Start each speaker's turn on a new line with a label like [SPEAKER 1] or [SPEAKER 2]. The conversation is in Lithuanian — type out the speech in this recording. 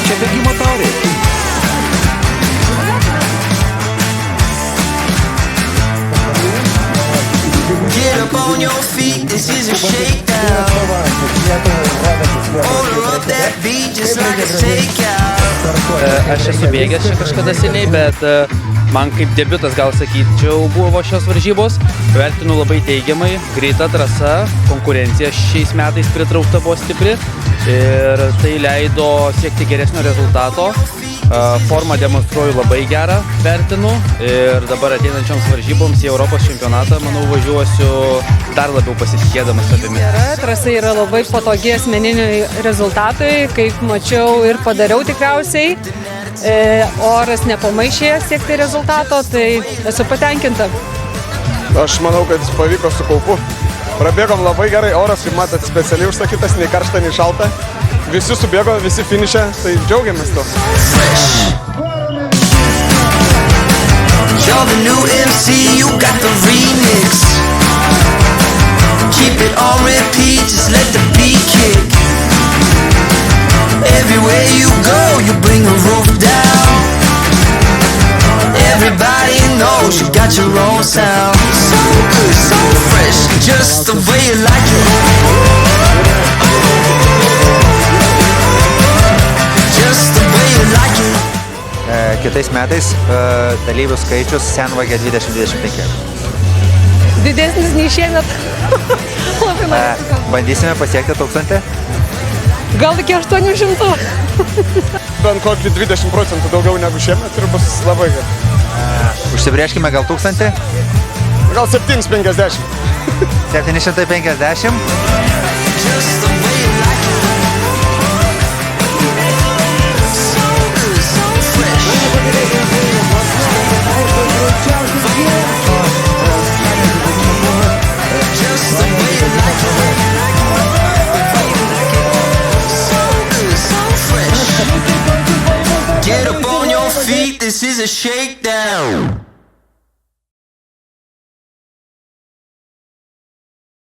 [SPEAKER 1] Čia bėgimo taurė.
[SPEAKER 2] Get up on your feet, this is a shakedown. Order up that beat just like a takeout.
[SPEAKER 3] Aš esu bėgęs čia kažkada seniai, bet man kaip debiutas gal sakyčiau buvo šios varžybos. Vertinu labai teigiamai, greita trasa, konkurencija šiais metais pritraukta buvo stipri ir tai leido siekti geresnio rezultato. Formą demonstruoju labai gerą, vertinu ir dabar ateinančioms varžyboms į Europos čempionatą, manau, važiuosiu dar labiau pasitikėdamas savimi.
[SPEAKER 4] Trasa yra labai patogi asmeniniai rezultatui, kaip mačiau ir padariau tikriausiai. Oras nepamaišė siekti rezultato, tai esu patenkinta.
[SPEAKER 5] Aš manau, kad pavyko su kaupu. Prabėgom labai gerai, oras, kaip matot, specialiai užsakytas, nei karšta, nei šalta. Visi subėgo, visi finišė, tai džiaugiamės to.
[SPEAKER 2] You're the new MC, you got the remix. Keep it on repeat, just let the beat kick. Everywhere you go, you bring the roof down. Everybody knows you got your own sound. So good, so fresh, just the way you like it. Just the way you like it.
[SPEAKER 1] Kitais metais dalyvių skaičius Senvagė 2025.
[SPEAKER 4] Didesnis nei šiemet. Labai noriu.
[SPEAKER 1] Bandysime pasiekti 1000.
[SPEAKER 4] Gal iki 800.
[SPEAKER 5] Bent kokį 20% daugiau negu šiemet ir bus labai gerai.
[SPEAKER 1] Užsibrėžkime gal 1000.
[SPEAKER 5] Gal 750.
[SPEAKER 1] 750.
[SPEAKER 2] Just the way you like it. So good, so fresh. Just the way you like it. So good, so fresh. Get up on your feet, this is a shakedown.